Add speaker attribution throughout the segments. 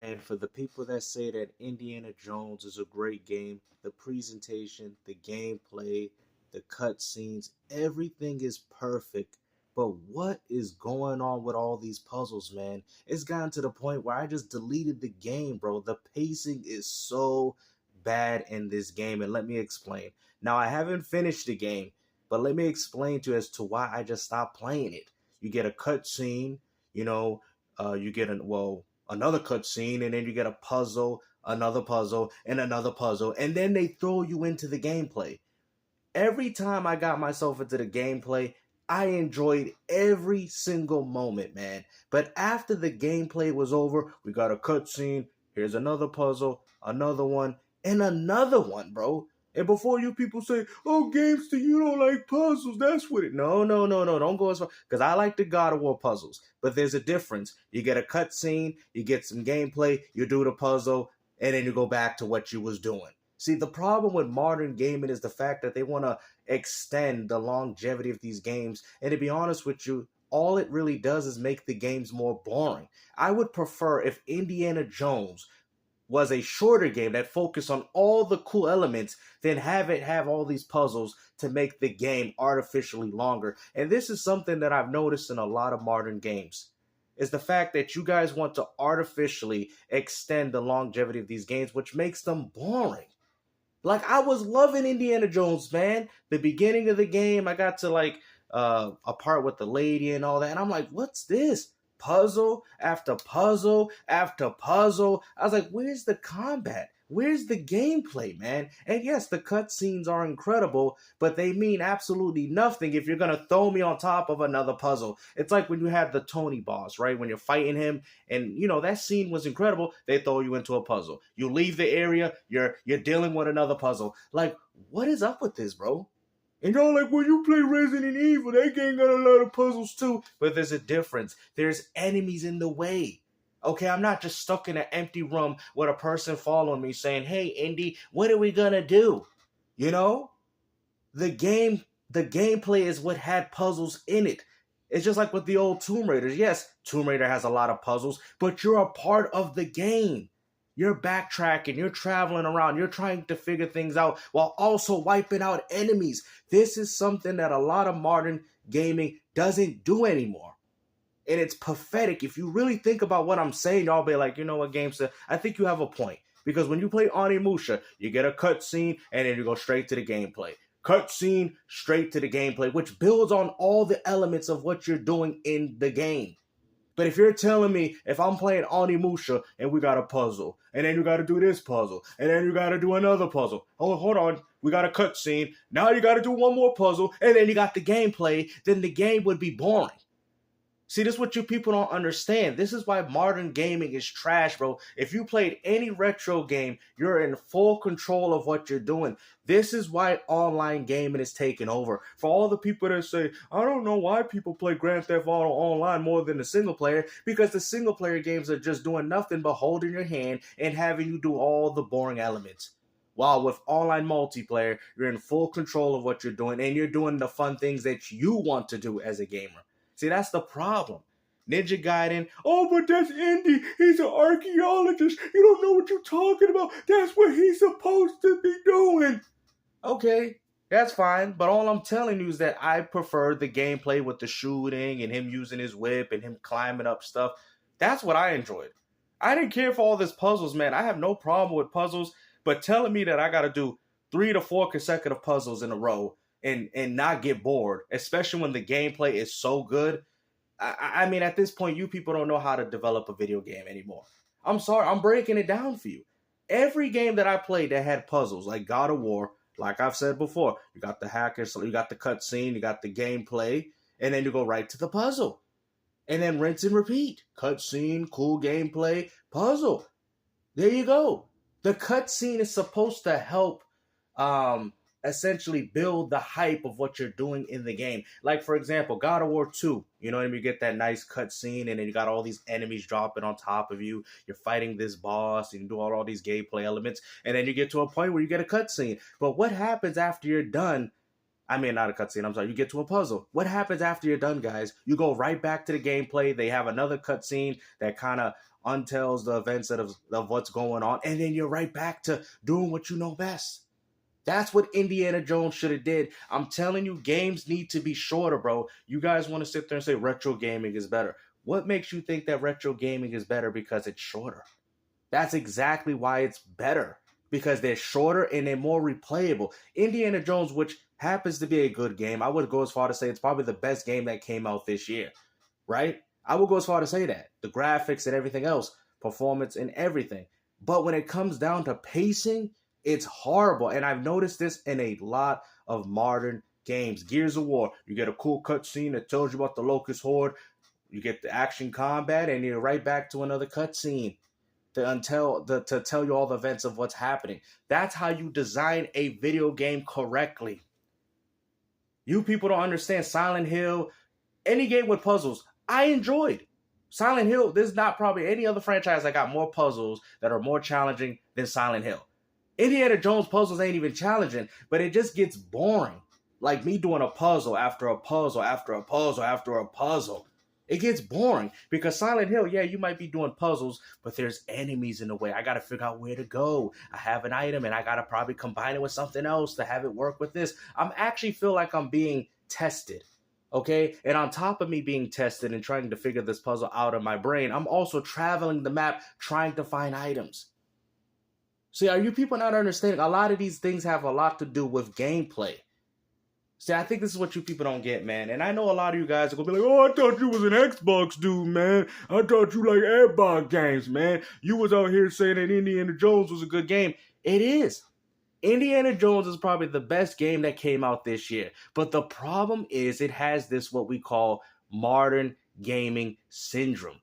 Speaker 1: And for the people that say that Indiana Jones is a great game, the presentation, the gameplay, the cutscenes, everything is perfect. But what is going on with all these puzzles, man? It's gotten to the point where I just deleted the game, bro. The pacing is so bad in this game, and let me explain. Now, I haven't finished the game, but let me explain to you as to why I just stopped playing it. You get a cutscene, you know, you get another cutscene, and then you get a puzzle, another puzzle, and another puzzle, and then they throw you into the gameplay. Every time I got myself into the gameplay, I enjoyed every single moment, man. But after the gameplay was over, we got a cutscene. Here's another puzzle, another one, and another one, bro. And before you people say, "Oh, Gamester, you don't like puzzles," that's what it. No, no, no, no. Don't go as far because I like the God of War puzzles. But there's a difference. You get a cutscene, you get some gameplay, you do the puzzle, and then you go back to what you was doing. See, the problem with modern gaming is the fact that they want to extend the longevity of these games. And to be honest with you, all it really does is make the games more boring. I would prefer if Indiana Jones was a shorter game that focused on all the cool elements than have it have all these puzzles to make the game artificially longer. And this is something that I've noticed in a lot of modern games. Is the fact that you guys want to artificially extend the longevity of these games, which makes them boring. Like I was loving Indiana Jones, man. The beginning of the game, I got to a part with the lady and all that, and I'm like, what's this? Puzzle after puzzle after puzzle. I was like, where's the combat? Where's the gameplay, man? And yes, the cutscenes are incredible, but they mean absolutely nothing if you're gonna throw me on top of another puzzle. It's like when you had the Tony boss, right? When you're fighting him, and that scene was incredible. They throw you into a puzzle. You leave the area, you're dealing with another puzzle. Like, what is up with this, bro? And y'all like, when you play Resident Evil, that game got a lot of puzzles too. But there's a difference. There's enemies in the way. Okay, I'm not just stuck in an empty room with a person following me saying, "Hey, Indy, what are we gonna do?" You know? The gameplay is what had puzzles in it. It's just like with the old Tomb Raiders. Yes, Tomb Raider has a lot of puzzles, but you're a part of the game. You're backtracking, you're traveling around, you're trying to figure things out while also wiping out enemies. This is something that a lot of modern gaming doesn't do anymore. And it's pathetic. If you really think about what I'm saying, y'all be like, you know what, Gamester? I think you have a point. Because when you play Onimusha, you get a cutscene and then you go straight to the gameplay. Cutscene, straight to the gameplay, which builds on all the elements of what you're doing in the game. But if you're telling me if I'm playing Onimusha and we got a puzzle, and then you got to do this puzzle, and then you got to do another puzzle. Oh, hold on. We got a cutscene. Now you got to do one more puzzle, and then you got the gameplay. Then the game would be boring. See, this is what you people don't understand. This is why modern gaming is trash, bro. If you played any retro game, you're in full control of what you're doing. This is why online gaming is taking over. For all the people that say, I don't know why people play Grand Theft Auto online more than the single player, because the single player games are just doing nothing but holding your hand and having you do all the boring elements. While with online multiplayer, you're in full control of what you're doing and you're doing the fun things that you want to do as a gamer. See, that's the problem. Ninja Gaiden, oh, but that's Indy. He's an archaeologist. You don't know what you're talking about. That's what he's supposed to be doing. Okay, that's fine. But all I'm telling you is that I prefer the gameplay with the shooting and him using his whip and him climbing up stuff. That's what I enjoyed. I didn't care for all this puzzles, man. I have no problem with puzzles, but telling me that I got to do 3 to 4 consecutive puzzles in a row and not get bored, especially when the gameplay is so good. I mean, at this point, you people don't know how to develop a video game anymore. I'm sorry, I'm breaking it down for you. Every game that I played that had puzzles, like God of War, like I've said before, you got the hackers, you got the cutscene, you got the gameplay, and then you go right to the puzzle. And then rinse and repeat. Cutscene, cool gameplay, puzzle. There you go. The cutscene is supposed to help essentially build the hype of what you're doing in the game. Like, for example, God of War 2, you know what I mean? You get that nice cutscene, and then you got all these enemies dropping on top of you. You're fighting this boss, and you do all these gameplay elements, and then you get to a point where you get a cutscene. But what happens after you're done? I mean, not a cutscene, I'm sorry. You get to a puzzle. What happens after you're done, guys? You go right back to the gameplay. They have another cutscene that kind of untells the events of what's going on, and then you're right back to doing what you know best. That's what Indiana Jones should have did. I'm telling you, games need to be shorter, bro. You guys want to sit there and say retro gaming is better. What makes you think that retro gaming is better because it's shorter? That's exactly why it's better. Because they're shorter and they're more replayable. Indiana Jones, which happens to be a good game, I would go as far to say it's probably the best game that came out this year, right? I would go as far to say that. The graphics and everything else, performance and everything. But when it comes down to pacing, it's horrible. And I've noticed this in a lot of modern games. Gears of War, you get a cool cutscene that tells you about the Locust Horde. You get the action combat, and you're right back to another cutscene to tell you all the events of what's happening. That's how you design a video game correctly. You people don't understand Silent Hill, any game with puzzles, I enjoyed. Silent Hill, there's not probably any other franchise that got more puzzles that are more challenging than Silent Hill. Indiana Jones puzzles ain't even challenging, but it just gets boring. Like me doing a puzzle after a puzzle after a puzzle after a puzzle. It gets boring because Silent Hill, yeah, you might be doing puzzles, but there's enemies in the way. I got to figure out where to go. I have an item and I got to probably combine it with something else to have it work with this. I'm actually feel like I'm being tested. Okay, and on top of me being tested and trying to figure this puzzle out in my brain, I'm also traveling the map trying to find items. See, are you people not understanding? A lot of these things have a lot to do with gameplay. See, I think this is what you people don't get, man. And I know a lot of you guys are going to be like, oh, I thought you was an Xbox dude, man. I thought you like Xbox games, man. You was out here saying that Indiana Jones was a good game. It is. Indiana Jones is probably the best game that came out this year. But the problem is it has this what we call modern gaming syndrome,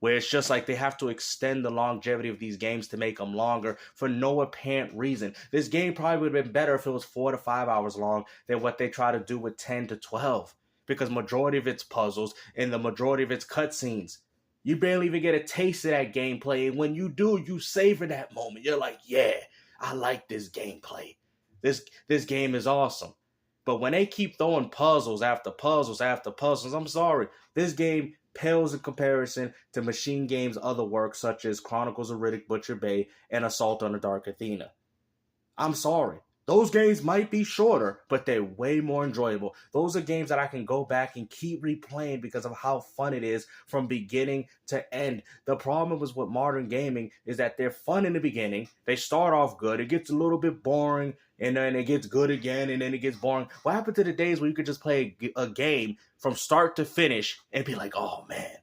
Speaker 1: where it's just like they have to extend the longevity of these games to make them longer for no apparent reason. This game probably would have been better if it was 4 to 5 hours long than what they try to do with 10 to 12. Because majority of its puzzles and the majority of its cutscenes, you barely even get a taste of that gameplay. And when you do, you savor that moment. You're like, yeah, I like this gameplay. This game is awesome. But when they keep throwing puzzles after puzzles after puzzles, I'm sorry. This game pales in comparison to Machine Game's other works such as Chronicles of Riddick Butcher Bay and Assault on the Dark Athena. I'm sorry. Those games might be shorter, but they're way more enjoyable. Those are games that I can go back and keep replaying because of how fun it is from beginning to end. The problem is with modern gaming is that they're fun in the beginning. They start off good. It gets a little bit boring, and then it gets good again, and then it gets boring. What happened to the days where you could just play a game from start to finish and be like, oh man,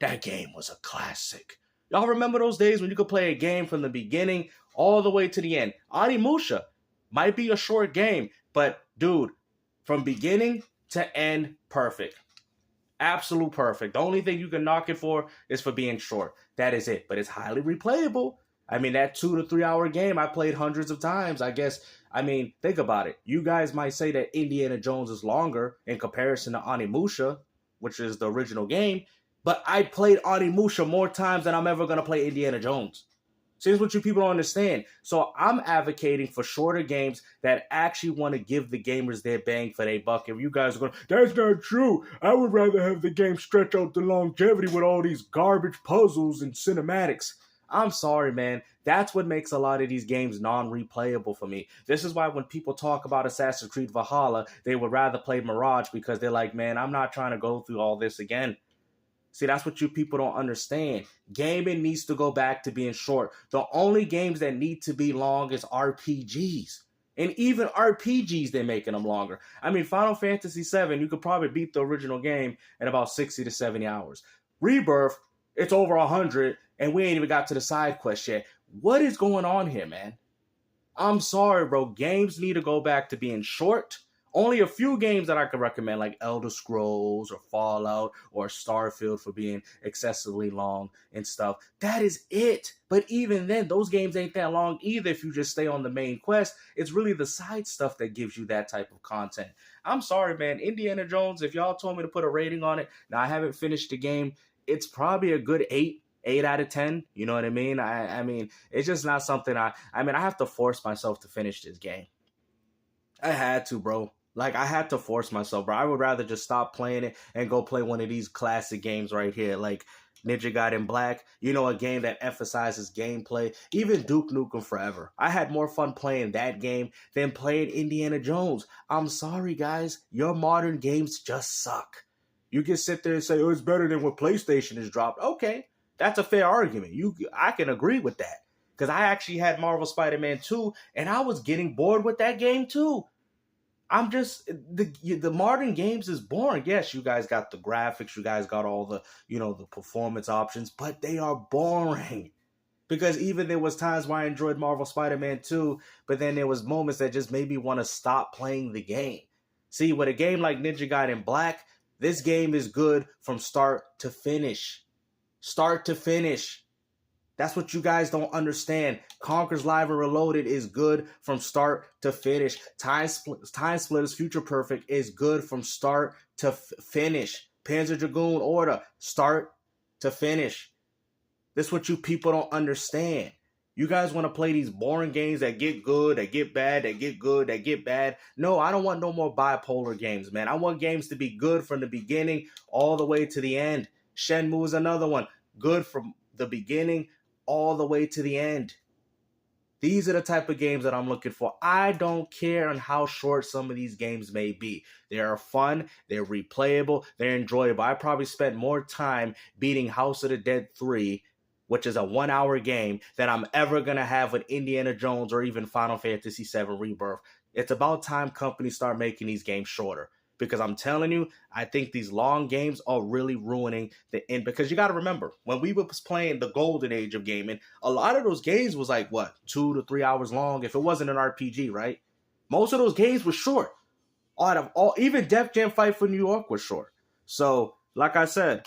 Speaker 1: that game was a classic. Y'all remember those days when you could play a game from the beginning all the way to the end? Onimusha might be a short game, but dude, from beginning to end, perfect. Absolute perfect. The only thing you can knock it for is for being short. That is it. But it's highly replayable. I mean, that 2 to 3 hour game I played hundreds of times. I guess, I mean, think about it. You guys might say that Indiana Jones is longer in comparison to Onimusha, which is the original game, but I played Onimusha more times than I'm ever going to play Indiana Jones. See, here's what you people don't understand. So I'm advocating for shorter games that actually want to give the gamers their bang for their buck. If you guys are going, that's not true. I would rather have the game stretch out the longevity with all these garbage puzzles and cinematics. I'm sorry, man. That's what makes a lot of these games non-replayable for me. This is why when people talk about Assassin's Creed Valhalla, they would rather play Mirage because they're like, man, I'm not trying to go through all this again. See, that's what you people don't understand. Gaming needs to go back to being short. The only games that need to be long is RPGs. And even RPGs, they're making them longer. I mean, Final Fantasy VII, you could probably beat the original game in about 60 to 70 hours. Rebirth, it's over 100, and we ain't even got to the side quest yet. What is going on here, man? I'm sorry, bro. Games need to go back to being short. Only a few games that I could recommend, like Elder Scrolls or Fallout or Starfield for being excessively long and stuff. That is it. But even then, those games ain't that long either if you just stay on the main quest. It's really the side stuff that gives you that type of content. I'm sorry, man. Indiana Jones, if y'all told me to put a rating on it, now I haven't finished the game, it's probably a good 8 out of 10. You know what I mean? I mean, it's just not something I have to force myself to finish this game. I had to, bro. Like, I had to force myself, bro. I would rather just stop playing it and go play one of these classic games right here. Like, Ninja Gaiden Black, you know, a game that emphasizes gameplay. Even Duke Nukem Forever. I had more fun playing that game than playing Indiana Jones. I'm sorry, guys. Your modern games just suck. You can sit there and say, oh, it's better than what PlayStation has dropped. Okay, that's a fair argument. I can agree with that. Because I actually had Marvel Spider-Man 2, and I was getting bored with that game too. I'm just the modern games is boring. Yes, you guys got the graphics, you guys got all the the performance options, but they are boring. Because even there was times where I enjoyed Marvel Spider-Man 2, but then there was moments that just made me want to stop playing the game. See, with a game like Ninja Gaiden Black, this game is good from start to finish. Start to finish. That's what you guys don't understand. Conker's Live and Reloaded is good from start to finish. Time Splitters Future Perfect is good from start to finish. Panzer Dragoon Order, start to finish. This is what you people don't understand. You guys want to play these boring games that get good, that get bad, that get good, that get bad. No, I don't want no more bipolar games, man. I want games to be good from the beginning all the way to the end. Shenmue is another one. Good from the beginning all the way to the end. These are the type of games that I'm looking for. I don't care on how short some of these games may be. They are fun, they're replayable, they're enjoyable. I probably spent more time beating House of the Dead 3, which is a 1-hour game, than I'm ever going to have with Indiana Jones or even Final Fantasy VII Rebirth. It's about time companies start making these games shorter. Because I'm telling you, I think these long games are really ruining the end. Because you got to remember, when we was playing the golden age of gaming, a lot of those games was like, 2 to 3 hours long if it wasn't an RPG, right? Most of those games were short. Even Def Jam Fight for New York was short. So, like I said,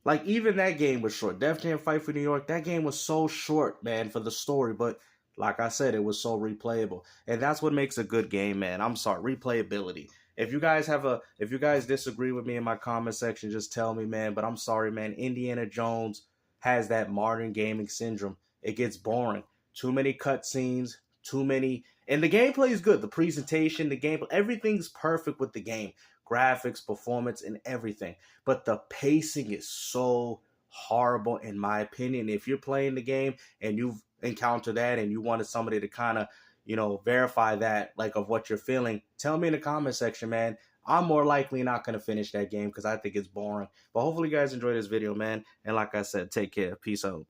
Speaker 1: like even that game was short. Def Jam Fight for New York, that game was so short, man, for the story. But like I said, it was so replayable. And that's what makes a good game, man. I'm sorry, replayability. If you guys disagree with me in my comment section, just tell me, man. But I'm sorry, man. Indiana Jones has that modern gaming syndrome. It gets boring. Too many cutscenes, and the gameplay is good. The presentation, the gameplay, everything's perfect with the game. Graphics, performance, and everything. But the pacing is so horrible, in my opinion. If you're playing the game and you've encountered that and you wanted somebody to kind of verify that, like, of what you're feeling, tell me in the comment section, man. I'm more likely not going to finish that game because I think it's boring. But hopefully you guys enjoyed this video, man. And like I said, take care. Peace out.